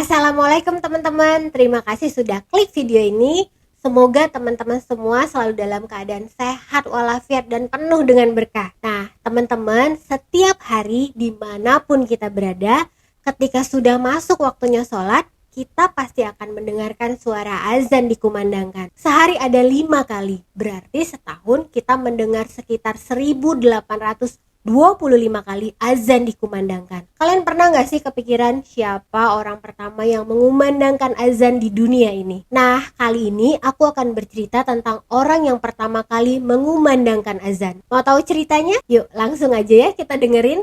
Assalamualaikum teman-teman, terima kasih sudah klik video ini. Semoga teman-teman semua selalu dalam keadaan sehat walafiat dan penuh dengan berkah. Nah teman-teman, setiap hari dimanapun kita berada, ketika sudah masuk waktunya sholat, kita pasti akan mendengarkan suara azan dikumandangkan. Sehari ada 5 kali, berarti setahun kita mendengar sekitar 1825 kali azan dikumandangkan. Kalian pernah gak sih kepikiran siapa orang pertama yang mengumandangkan azan di dunia ini? Nah, kali ini aku akan bercerita tentang orang yang pertama kali mengumandangkan azan. Mau tahu ceritanya? Yuk langsung aja ya kita dengerin.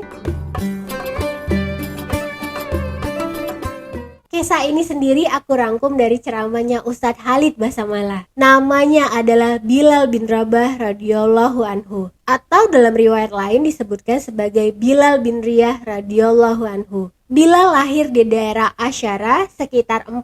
Kisah ini sendiri aku rangkum dari ceramahnya Ustadz Khalid Basamala. Namanya adalah Bilal bin Rabah radhiyallahu anhu, atau dalam riwayat lain disebutkan sebagai Bilal bin Riyah radhiyallahu anhu. Bilal lahir di daerah Asyara sekitar 43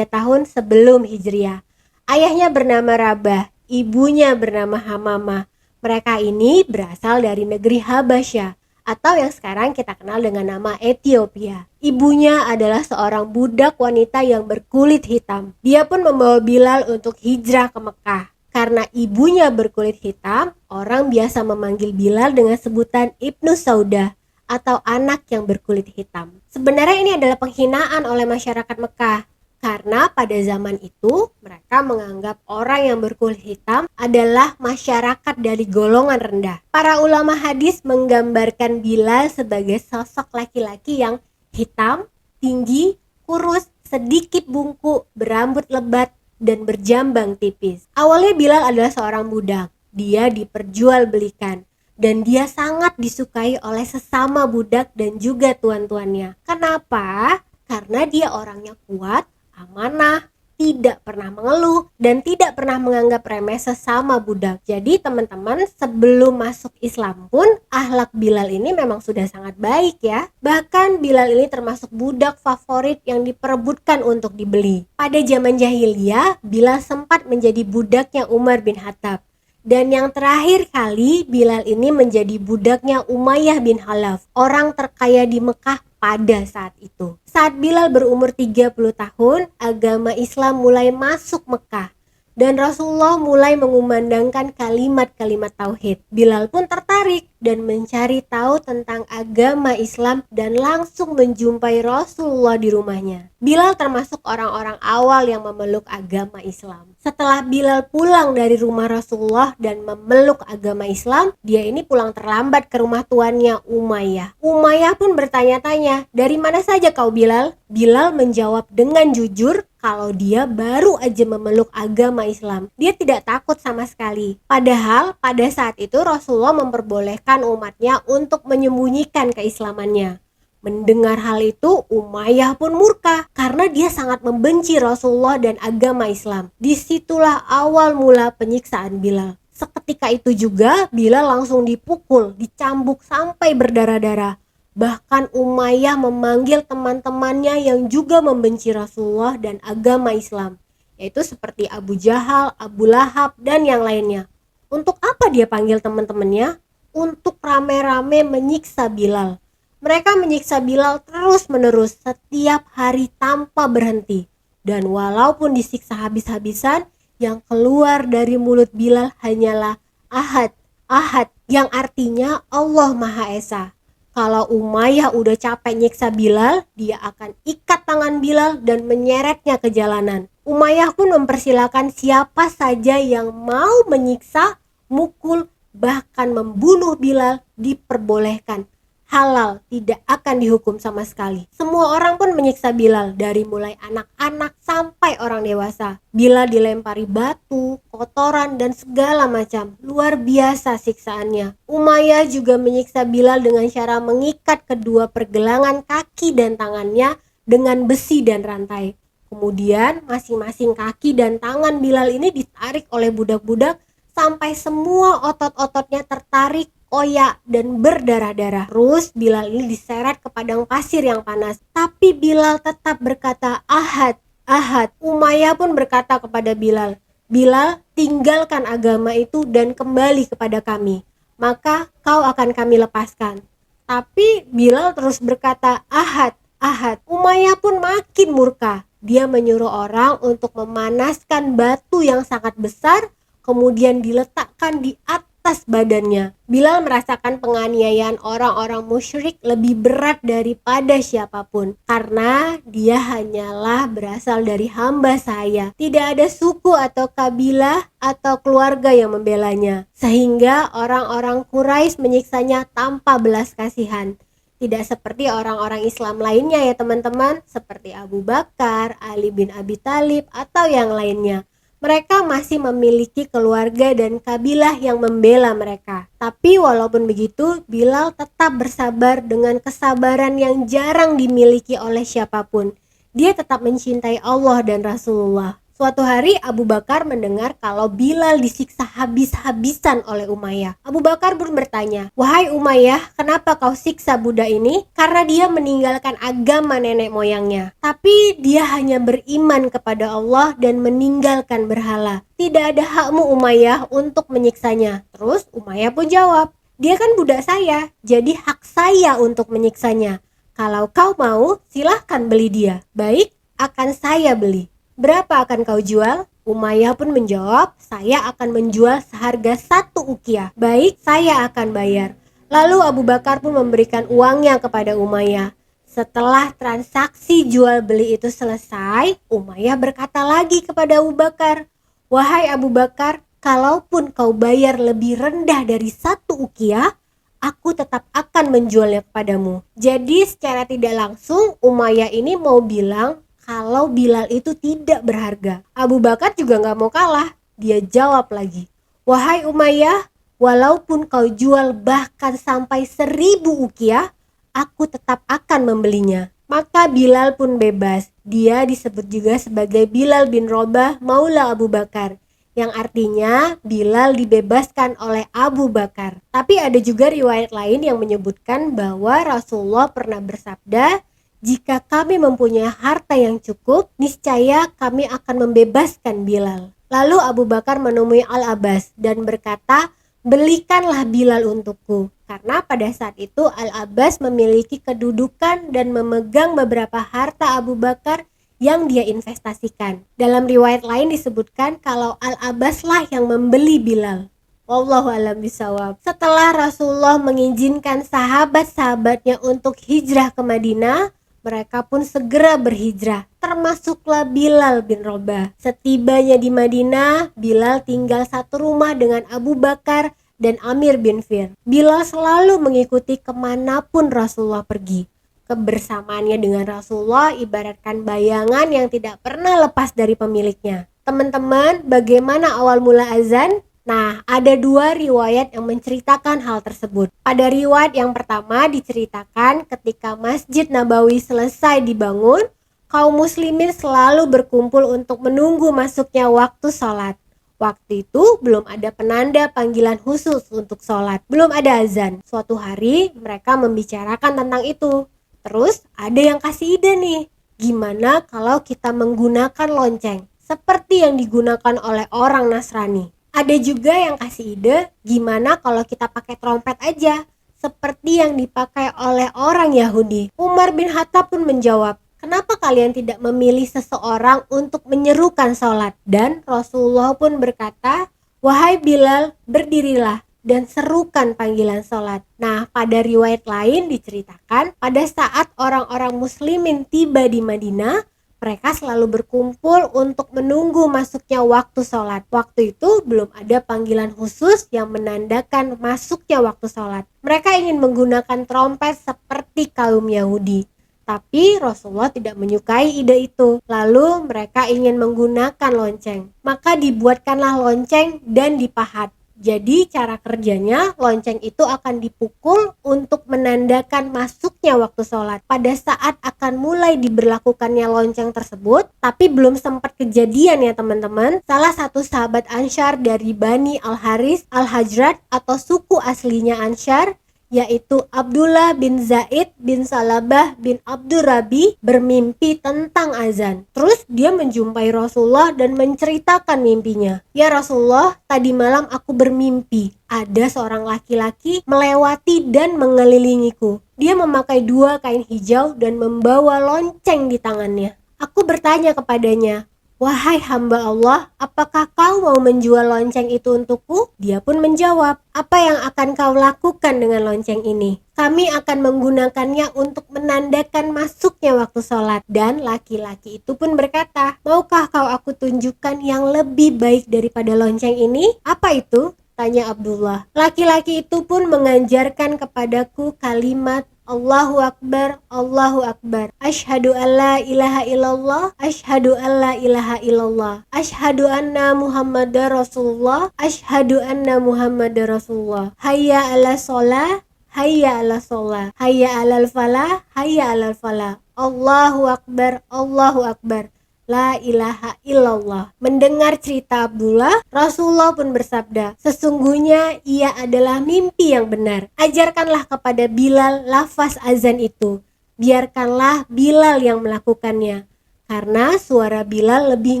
tahun sebelum Hijriah. Ayahnya bernama Rabah, ibunya bernama Hamamah. Mereka ini berasal dari negeri Habasyah, atau yang sekarang kita kenal dengan nama Ethiopia. Ibunya adalah seorang budak wanita yang berkulit hitam. Dia pun membawa Bilal untuk hijrah ke Mekah. Karena ibunya berkulit hitam, orang biasa memanggil Bilal dengan sebutan Ibnu Saudah atau anak yang berkulit hitam. Sebenarnya ini adalah penghinaan oleh masyarakat Mekah. Karena pada zaman itu mereka menganggap orang yang berkulit hitam adalah masyarakat dari golongan rendah. Para ulama hadis menggambarkan Bilal sebagai sosok laki-laki yang hitam, tinggi, kurus, sedikit bungkuk, berambut lebat, dan berjambang tipis. Awalnya Bilal adalah seorang budak. Dia diperjualbelikan dan dia sangat disukai oleh sesama budak dan juga tuan-tuannya. Kenapa? Karena dia orangnya kuat, amanah, tidak pernah mengeluh, dan tidak pernah menganggap remeh sesama budak. Jadi teman-teman, sebelum masuk Islam pun akhlak Bilal ini memang sudah sangat baik ya. Bahkan Bilal ini termasuk budak favorit yang diperebutkan untuk dibeli. Pada zaman jahiliyah, Bilal sempat menjadi budaknya Umar bin Khattab. Dan yang terakhir kali, Bilal ini menjadi budaknya Umayyah bin Khalaf, orang terkaya di Mekah pada saat itu. Saat Bilal berumur 30 tahun, agama Islam mulai masuk Mekah dan Rasulullah mulai mengumandangkan kalimat-kalimat tauhid. Bilal pun tertarik dan mencari tahu tentang agama Islam dan langsung menjumpai Rasulullah di rumahnya. Bilal termasuk orang-orang awal yang memeluk agama Islam. Setelah Bilal pulang dari rumah Rasulullah dan memeluk agama Islam, dia ini pulang terlambat ke rumah tuannya Umayyah. Umayyah pun bertanya-tanya, "Dari mana saja kau Bilal?" Bilal menjawab dengan jujur kalau dia baru aja memeluk agama Islam. Dia tidak takut sama sekali. Padahal pada saat itu Rasulullah memperbolehkan umatnya untuk menyembunyikan keislamannya. Mendengar hal itu, Umayyah pun murka karena dia sangat membenci Rasulullah dan agama Islam. Disitulah awal mula penyiksaan Bilal. Seketika itu juga Bilal langsung dipukul, dicambuk sampai berdarah-darah. Bahkan Umayyah memanggil teman-temannya yang juga membenci Rasulullah dan agama Islam, yaitu seperti Abu Jahal, Abu Lahab, dan yang lainnya. Untuk apa dia panggil teman-temannya? Untuk rame-rame menyiksa Bilal. Mereka menyiksa Bilal terus-menerus setiap hari tanpa berhenti. Dan walaupun disiksa habis-habisan, yang keluar dari mulut Bilal hanyalah Ahad, Ahad, yang artinya Allah Maha Esa. Kalau Umayyah udah capek nyiksa Bilal, dia akan ikat tangan Bilal dan menyeretnya ke jalanan. Umayyah pun mempersilahkan siapa saja yang mau menyiksa, mukul, bahkan membunuh Bilal diperbolehkan. Halal, tidak akan dihukum sama sekali. Semua orang pun menyiksa Bilal, dari mulai anak-anak sampai orang dewasa. Bilal dilempari batu, kotoran, dan segala macam. Luar biasa siksaannya. Umayyah juga menyiksa Bilal dengan cara mengikat kedua pergelangan kaki dan tangannya dengan besi dan rantai. Kemudian masing-masing kaki dan tangan Bilal ini ditarik oleh budak-budak sampai semua otot-ototnya tertarik, koyak, dan berdarah-darah. Terus Bilal ini diseret ke padang pasir yang panas. Tapi Bilal tetap berkata, Ahad, Ahad. Umayyah pun berkata kepada Bilal, Bilal, tinggalkan agama itu dan kembali kepada kami, maka kau akan kami lepaskan. Tapi Bilal terus berkata, Ahad, Ahad. Umayyah pun makin murka. Dia menyuruh orang untuk memanaskan batu yang sangat besar, kemudian diletakkan di atas badannya. Bilal merasakan penganiayaan orang-orang musyrik lebih berat daripada siapapun, karena dia hanyalah berasal dari hamba saya. Tidak ada suku atau kabilah atau keluarga yang membelanya, sehingga orang-orang Quraisy menyiksanya tanpa belas kasihan. Tidak seperti orang-orang Islam lainnya ya teman-teman, seperti Abu Bakar, Ali bin Abi Thalib, atau yang lainnya. Mereka masih memiliki keluarga dan kabilah yang membela mereka. Tapi walaupun begitu, Bilal tetap bersabar dengan kesabaran yang jarang dimiliki oleh siapapun. Dia tetap mencintai Allah dan Rasulullah. Suatu hari Abu Bakar mendengar kalau Bilal disiksa habis-habisan oleh Umayyah. Abu Bakar pun bertanya, "Wahai Umayyah, kenapa kau siksa budak ini?" Karena dia meninggalkan agama nenek moyangnya. Tapi dia hanya beriman kepada Allah dan meninggalkan berhala. Tidak ada hakmu Umayyah untuk menyiksanya. Terus Umayyah pun jawab, "Dia kan budak saya, jadi hak saya untuk menyiksanya. Kalau kau mau, silahkan beli dia. Baik, akan saya beli. Berapa akan kau jual?" Umayyah pun menjawab, "Saya akan menjual seharga 1 uqiyah. Baik, saya akan bayar." Lalu Abu Bakar pun memberikan uangnya kepada Umayyah. Setelah transaksi jual beli itu selesai, Umayyah berkata lagi kepada Abu Bakar, "Wahai Abu Bakar, kalaupun kau bayar lebih rendah dari 1 uqiyah, aku tetap akan menjualnya kepadamu." Jadi secara tidak langsung Umayyah ini mau bilang kalau Bilal itu tidak berharga. Abu Bakar juga gak mau kalah. Dia jawab lagi, "Wahai Umayyah, walaupun kau jual bahkan sampai 1000 uqiyah, aku tetap akan membelinya." Maka Bilal pun bebas. Dia disebut juga sebagai Bilal bin Rabah Maula Abu Bakar, yang artinya Bilal dibebaskan oleh Abu Bakar. Tapi ada juga riwayat lain yang menyebutkan bahwa Rasulullah pernah bersabda, "Jika kami mempunyai harta yang cukup, niscaya kami akan membebaskan Bilal." Lalu Abu Bakar menemui Al-Abbas dan berkata, "Belikanlah Bilal untukku." Karena pada saat itu Al-Abbas memiliki kedudukan dan memegang beberapa harta Abu Bakar yang dia investasikan. Dalam riwayat lain disebutkan kalau Al-Abbas lah yang membeli Bilal. Wallahu a'lam bishawab. Setelah Rasulullah mengizinkan sahabat-sahabatnya untuk hijrah ke Madinah, mereka pun segera berhijrah, termasuklah Bilal bin Rabah. Setibanya di Madinah, Bilal tinggal satu rumah dengan Abu Bakar dan Amir bin Fir. Bilal selalu mengikuti kemanapun Rasulullah pergi. Kebersamaannya dengan Rasulullah ibaratkan bayangan yang tidak pernah lepas dari pemiliknya. Teman-teman, bagaimana awal mula azan? Nah, ada 2 riwayat yang menceritakan hal tersebut. Pada riwayat yang pertama diceritakan ketika Masjid Nabawi selesai dibangun, kaum muslimin selalu berkumpul untuk menunggu masuknya waktu sholat. Waktu itu belum ada penanda panggilan khusus untuk sholat, belum ada azan. Suatu hari mereka membicarakan tentang itu. Terus ada yang kasih ide nih, gimana kalau kita menggunakan lonceng seperti yang digunakan oleh orang Nasrani. Ada juga yang kasih ide, gimana kalau kita pakai trompet aja seperti yang dipakai oleh orang Yahudi. Umar bin Khattab pun menjawab, "Kenapa kalian tidak memilih seseorang untuk menyerukan sholat?" Dan Rasulullah pun berkata, "Wahai Bilal, berdirilah dan serukan panggilan sholat." Nah, pada riwayat lain diceritakan pada saat orang-orang muslimin tiba di Madinah, mereka selalu berkumpul untuk menunggu masuknya waktu sholat. Waktu itu belum ada panggilan khusus yang menandakan masuknya waktu sholat. Mereka ingin menggunakan trompet seperti kaum Yahudi. Tapi Rasulullah tidak menyukai ide itu. Lalu mereka ingin menggunakan lonceng. Maka dibuatkanlah lonceng dan dipahat. Jadi cara kerjanya, lonceng itu akan dipukul untuk menandakan masuknya waktu sholat. Pada saat akan mulai diberlakukannya lonceng tersebut, tapi belum sempat kejadian ya teman-teman, salah satu sahabat Ansyar dari Bani Al-Haris Al-Hajrat atau suku aslinya Ansyar yaitu Abdullah bin Zaid bin Salabah bin Abdurrabi bermimpi tentang azan. Terus dia menjumpai Rasulullah dan menceritakan mimpinya. Ya Rasulullah, tadi malam aku bermimpi ada seorang laki-laki melewati dan mengelilingiku. Dia memakai 2 kain hijau dan membawa lonceng di tangannya. Aku bertanya kepadanya, "Wahai hamba Allah, apakah kau mau menjual lonceng itu untukku?" Dia pun menjawab, "Apa yang akan kau lakukan dengan lonceng ini?" "Kami akan menggunakannya untuk menandakan masuknya waktu sholat." Dan laki-laki itu pun berkata, "Maukah kau aku tunjukkan yang lebih baik daripada lonceng ini?" "Apa itu?" tanya Abdullah. Laki-laki itu pun mengajarkan kepadaku kalimat Allahu Akbar, Allahu Akbar. Asyhadu alla ilaha illallah, asyhadu alla ilaha illallah. Asyhadu anna Muhammadar Rasulullah, asyhadu anna Muhammadar Rasulullah. Hayya 'ala shalah, hayya 'ala shalah. Hayya 'alal falah, hayya 'alal falah. Allahu Akbar, Allahu Akbar. La ilaha illallah. Mendengar cerita Abdullah, Rasulullah pun bersabda, "Sesungguhnya ia adalah mimpi yang benar. Ajarkanlah kepada Bilal lafaz azan itu. Biarkanlah Bilal yang melakukannya. Karena suara Bilal lebih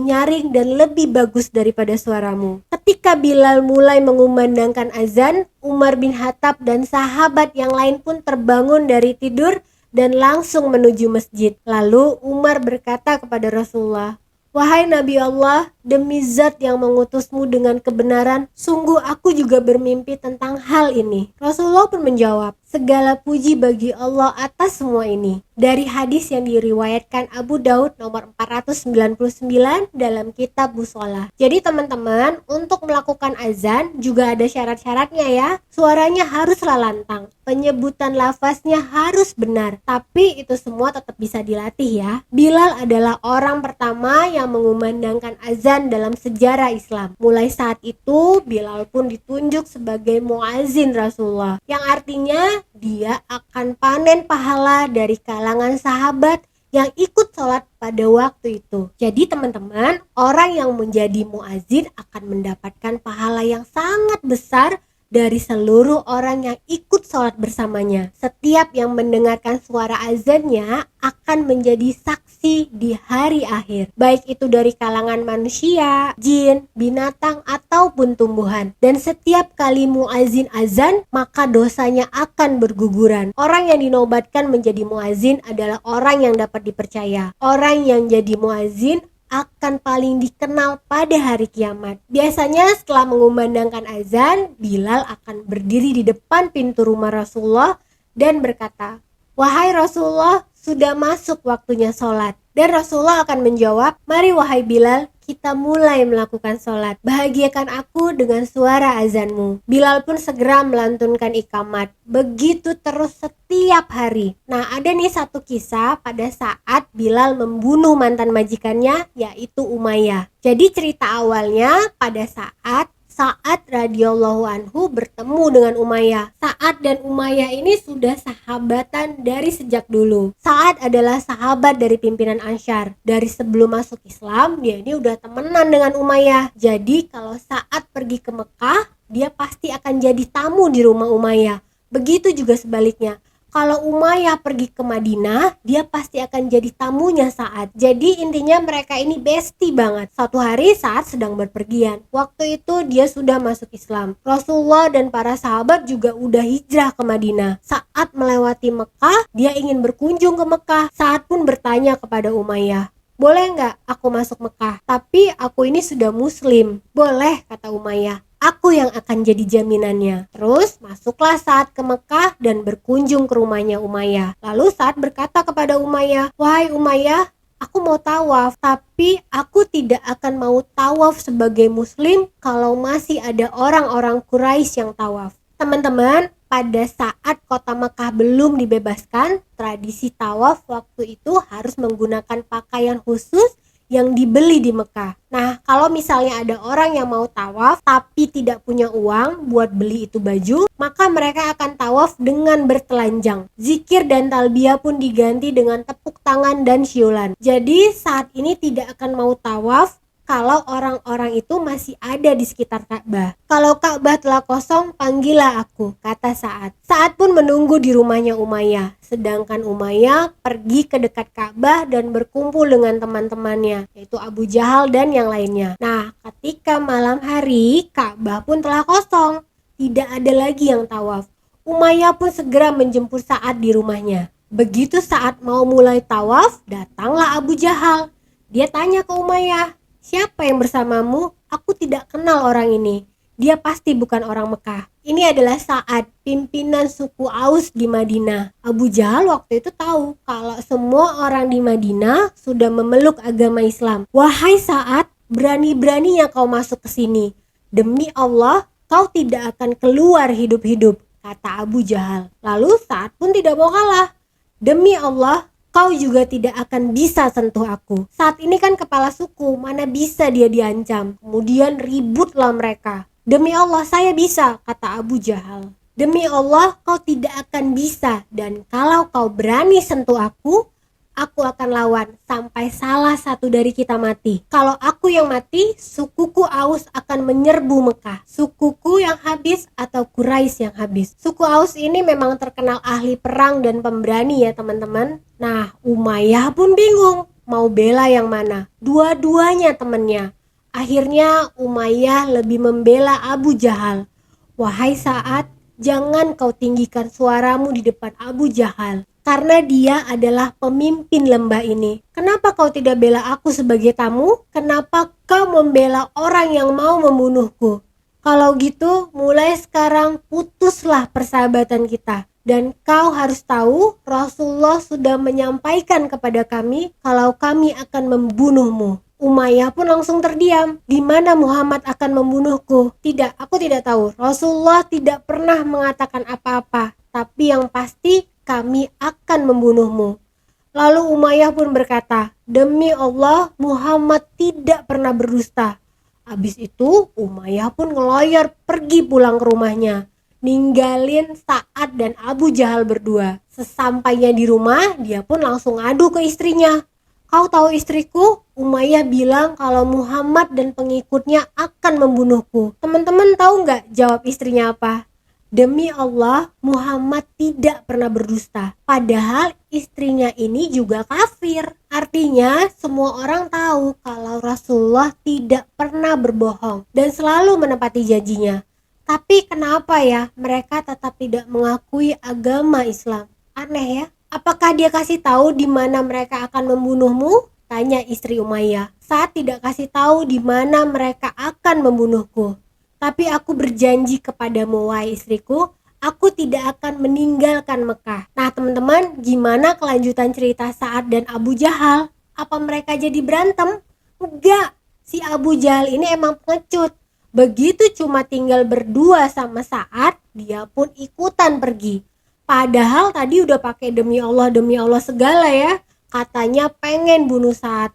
nyaring dan lebih bagus daripada suaramu." Ketika Bilal mulai mengumandangkan azan, Umar bin Khattab dan sahabat yang lain pun terbangun dari tidur dan langsung menuju masjid. Lalu Umar berkata kepada Rasulullah, "Wahai Nabi Allah, demi zat yang mengutusmu dengan kebenaran, sungguh aku juga bermimpi tentang hal ini." Rasulullah pun menjawab, "Segala puji bagi Allah atas semua ini." Dari hadis yang diriwayatkan Abu Daud nomor 499 dalam kitab Busholah. Jadi teman-teman, untuk melakukan azan juga ada syarat-syaratnya ya. Suaranya haruslah lantang, penyebutan lafaznya harus benar, tapi itu semua tetap bisa dilatih ya. Bilal adalah orang pertama yang mengumandangkan azan dalam sejarah Islam. Mulai saat itu Bilal pun ditunjuk sebagai muazin Rasulullah, yang artinya dia akan panen pahala dari kalangan sahabat yang ikut sholat pada waktu itu. Jadi teman-teman, orang yang menjadi muazin akan mendapatkan pahala yang sangat besar dari seluruh orang yang ikut sholat bersamanya. Setiap yang mendengarkan suara azannya akan menjadi saksi di hari akhir, baik itu dari kalangan manusia, jin, binatang, ataupun tumbuhan. Dan setiap kali muazin azan, maka dosanya akan berguguran. Orang yang dinobatkan menjadi muazin adalah orang yang dapat dipercaya. Orang yang jadi muazin akan paling dikenal pada hari kiamat. Biasanya setelah mengumandangkan azan, Bilal akan berdiri di depan pintu rumah Rasulullah dan berkata, "Wahai Rasulullah, sudah masuk waktunya sholat." Dan Rasulullah akan menjawab, "Mari wahai Bilal, kita mulai melakukan sholat. Bahagiakan aku dengan suara azanmu." Bilal pun segera melantunkan iqamat. Begitu terus setiap hari. Nah, ada nih satu kisah pada saat Bilal membunuh mantan majikannya, yaitu Umayyah. Jadi cerita awalnya pada saat Sa'ad radhiyallahu anhu bertemu dengan Umayyah. Sa'ad dan Umayyah ini sudah sahabatan dari sejak dulu. Sa'ad adalah sahabat dari pimpinan Ansyar. Dari sebelum masuk Islam, dia ini udah temenan dengan Umayyah. Jadi kalau Sa'ad pergi ke Mekah, dia pasti akan jadi tamu di rumah Umayyah. Begitu juga sebaliknya. Kalau Umayyah pergi ke Madinah, dia pasti akan jadi tamunya Sa'ad. Jadi intinya mereka ini bestie banget. Suatu hari Sa'ad sedang berpergian. Waktu itu dia sudah masuk Islam. Rasulullah dan para sahabat juga udah hijrah ke Madinah. Saat melewati Mekah, dia ingin berkunjung ke Mekah. Sa'ad pun bertanya kepada Umayyah, "Boleh nggak aku masuk Mekah? Tapi aku ini sudah muslim." "Boleh," kata Umayyah. "Aku yang akan jadi jaminannya." Terus masuklah Sa'ad ke Mekah dan berkunjung ke rumahnya Umayyah. Lalu Sa'ad berkata kepada Umayyah, "Wahai Umayyah, aku mau tawaf, tapi aku tidak akan mau tawaf sebagai muslim kalau masih ada orang-orang Quraisy yang tawaf." Teman-teman, pada saat kota Mekah belum dibebaskan, tradisi tawaf waktu itu harus menggunakan pakaian khusus yang dibeli di Mekah. Nah, kalau misalnya ada orang yang mau tawaf tapi tidak punya uang buat beli itu baju, maka mereka akan tawaf dengan bertelanjang. Zikir dan talbiyah pun diganti dengan tepuk tangan dan syulan. Jadi saat ini tidak akan mau tawaf kalau orang-orang itu masih ada di sekitar Ka'bah. Kalau Ka'bah telah kosong, panggillah aku, kata Sa'ad. Sa'ad pun menunggu di rumahnya Umayyah, sedangkan Umayyah pergi ke dekat Ka'bah dan berkumpul dengan teman-temannya, yaitu Abu Jahal dan yang lainnya. Nah, ketika malam hari, Ka'bah pun telah kosong, tidak ada lagi yang tawaf. Umayyah pun segera menjemput Sa'ad di rumahnya. Begitu Sa'ad mau mulai tawaf, datanglah Abu Jahal. Dia tanya ke Umayyah, "Siapa yang bersamamu? Aku tidak kenal orang ini. Dia pasti bukan orang Mekah." Ini adalah Sa'ad, pimpinan suku Aus di Madinah. Abu Jahal waktu itu tahu kalau semua orang di Madinah sudah memeluk agama Islam. "Wahai Sa'ad, berani-beraninya kau masuk ke sini. Demi Allah, kau tidak akan keluar hidup-hidup," kata Abu Jahal. Lalu Sa'ad pun tidak mau kalah. "Demi Allah, kau juga tidak akan bisa sentuh aku." Saat ini kan kepala suku, mana bisa dia diancam. Kemudian ributlah mereka. "Demi Allah saya bisa," kata Abu Jahal. "Demi Allah kau tidak akan bisa, dan kalau kau berani sentuh aku akan lawan sampai salah satu dari kita mati. Kalau aku yang mati, sukuku Aus akan menyerbu Mekah. Sukuku yang habis atau Quraisy yang habis." Suku Aus ini memang terkenal ahli perang dan pemberani ya teman-teman. Nah, Umayyah pun bingung mau bela yang mana. Dua-duanya temannya. Akhirnya Umayyah lebih membela Abu Jahal. "Wahai Sa'ad, jangan kau tinggikan suaramu di depan Abu Jahal, karena dia adalah pemimpin lembah ini. Kenapa kau tidak bela aku sebagai tamu? Kenapa kau membela orang yang mau membunuhku? Kalau gitu, mulai sekarang putuslah persahabatan kita. Dan kau harus tahu, Rasulullah sudah menyampaikan kepada kami kalau kami akan membunuhmu." Umayyah pun langsung terdiam. "Di mana Muhammad akan membunuhku?" "Tidak, aku tidak tahu. Rasulullah tidak pernah mengatakan apa-apa. Tapi yang pasti kami akan membunuhmu." Lalu Umayyah pun berkata, "Demi Allah, Muhammad tidak pernah berdusta." Habis itu Umayyah pun ngelayar pergi pulang ke rumahnya, ninggalin Sa'ad dan Abu Jahal berdua. Sesampainya di rumah, dia pun langsung ngadu ke istrinya. "Kau tahu istriku? Umayyah bilang kalau Muhammad dan pengikutnya akan membunuhku." Teman-teman tahu nggak jawab istrinya apa? "Demi Allah, Muhammad tidak pernah berdusta." Padahal istrinya ini juga kafir. Artinya semua orang tahu kalau Rasulullah tidak pernah berbohong dan selalu menepati janjinya. Tapi kenapa ya mereka tetap tidak mengakui agama Islam? Aneh ya. "Apakah dia kasih tahu di mana mereka akan membunuhmu?" tanya istri Umayyah. "Saat tidak kasih tahu di mana mereka akan membunuhku. Tapi aku berjanji kepadamu, wahai istriku, aku tidak akan meninggalkan Mekah." Nah teman-teman, gimana kelanjutan cerita Sa'ad dan Abu Jahal? Apa mereka jadi berantem? Enggak, si Abu Jahal ini emang pengecut. Begitu cuma tinggal berdua sama Sa'ad, dia pun ikutan pergi. Padahal tadi udah pakai demi Allah segala ya. Katanya pengen bunuh Sa'ad.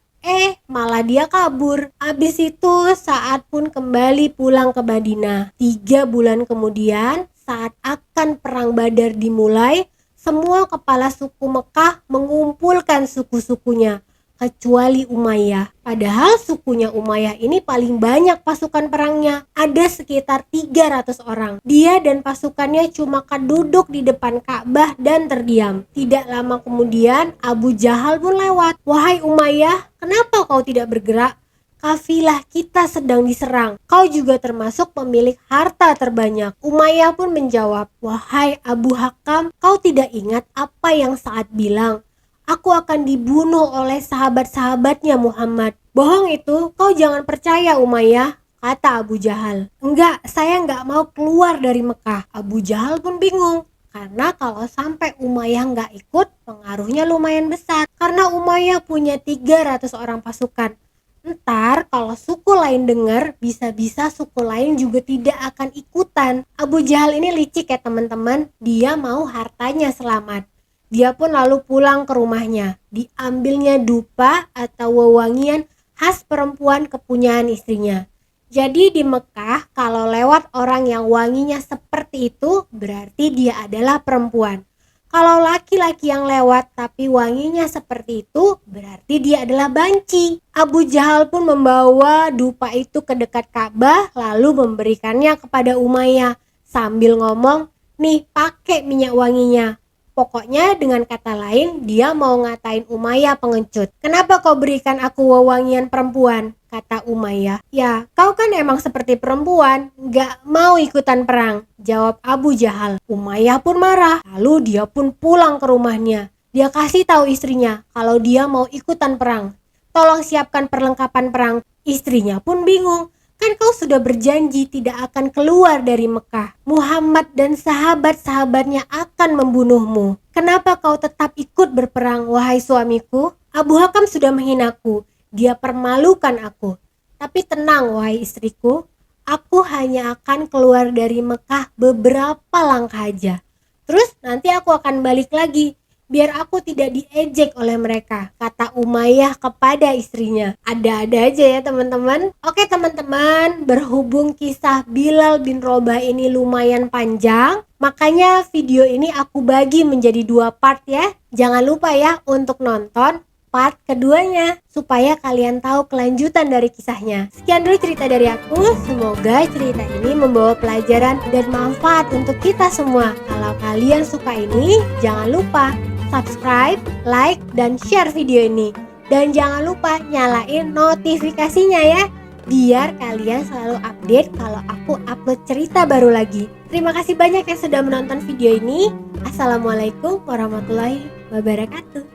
Malah dia kabur. Abis itu Sa'ad pun kembali pulang ke Madinah. 3 bulan kemudian, saat akan perang Badar dimulai, semua kepala suku Mekah mengumpulkan suku-sukunya, kecuali Umayyah. Padahal sukunya Umayyah ini paling banyak pasukan perangnya, ada sekitar 300 orang. Dia dan pasukannya cuma duduk di depan Ka'bah dan terdiam. Tidak lama kemudian Abu Jahal pun lewat. "Wahai Umayyah, kenapa kau tidak bergerak? Kafilah kita sedang diserang. Kau juga termasuk pemilik harta terbanyak." Umayyah pun menjawab, "Wahai Abu Hakam, kau tidak ingat apa yang Sa'ad bilang? Aku akan dibunuh oleh sahabat-sahabatnya Muhammad." "Bohong itu, kau jangan percaya Umayyah," kata Abu Jahal. "Enggak, saya enggak mau keluar dari Mekah." Abu Jahal pun bingung, karena kalau sampai Umayyah enggak ikut, pengaruhnya lumayan besar. Karena Umayyah punya 300 orang pasukan. Ntar kalau suku lain dengar, bisa-bisa suku lain juga tidak akan ikutan. Abu Jahal ini licik ya teman-teman, dia mau hartanya selamat. Dia pun lalu pulang ke rumahnya. Diambilnya dupa atau wewangian khas perempuan kepunyaan istrinya. Jadi di Mekah kalau lewat orang yang wanginya seperti itu, berarti dia adalah perempuan. Kalau laki-laki yang lewat tapi wanginya seperti itu, berarti dia adalah banci. Abu Jahal pun membawa dupa itu ke dekat Ka'bah lalu memberikannya kepada Umayyah sambil ngomong, nih pakai minyak wanginya. Pokoknya dengan kata lain dia mau ngatain Umayyah pengecut. Kenapa kau berikan aku wewangian perempuan? Kata Umayyah. Ya kau kan emang seperti perempuan, gak mau ikutan perang. Jawab Abu Jahal. Umayyah pun marah. Lalu dia pun pulang ke rumahnya. Dia kasih tahu istrinya kalau dia mau ikutan perang. Tolong siapkan perlengkapan perang. Istrinya pun bingung. Kan kau sudah berjanji tidak akan keluar dari Mekah. Muhammad dan sahabat-sahabatnya akan membunuhmu. Kenapa kau tetap ikut berperang, wahai suamiku? Abu Hakam sudah menghinaku. Dia permalukan aku. Tapi tenang, wahai istriku. Aku hanya akan keluar dari Mekah beberapa langkah aja. Terus nanti aku akan balik lagi. Biar aku tidak diejek oleh mereka, kata Umayyah kepada istrinya. Ada-ada aja ya teman-teman. Oke teman-teman, berhubung kisah Bilal bin Rabah ini lumayan panjang, makanya video ini aku bagi menjadi 2 part ya. Jangan lupa ya untuk nonton part keduanya supaya kalian tahu kelanjutan dari kisahnya. Sekian dulu cerita dari aku. Semoga cerita ini membawa pelajaran dan manfaat untuk kita semua. Kalau kalian suka ini, jangan lupa subscribe, like, dan share video ini. Dan jangan lupa nyalain notifikasinya ya, biar kalian selalu update kalau aku upload cerita baru lagi. Terima kasih banyak yang sudah menonton video ini. Assalamualaikum warahmatullahi wabarakatuh.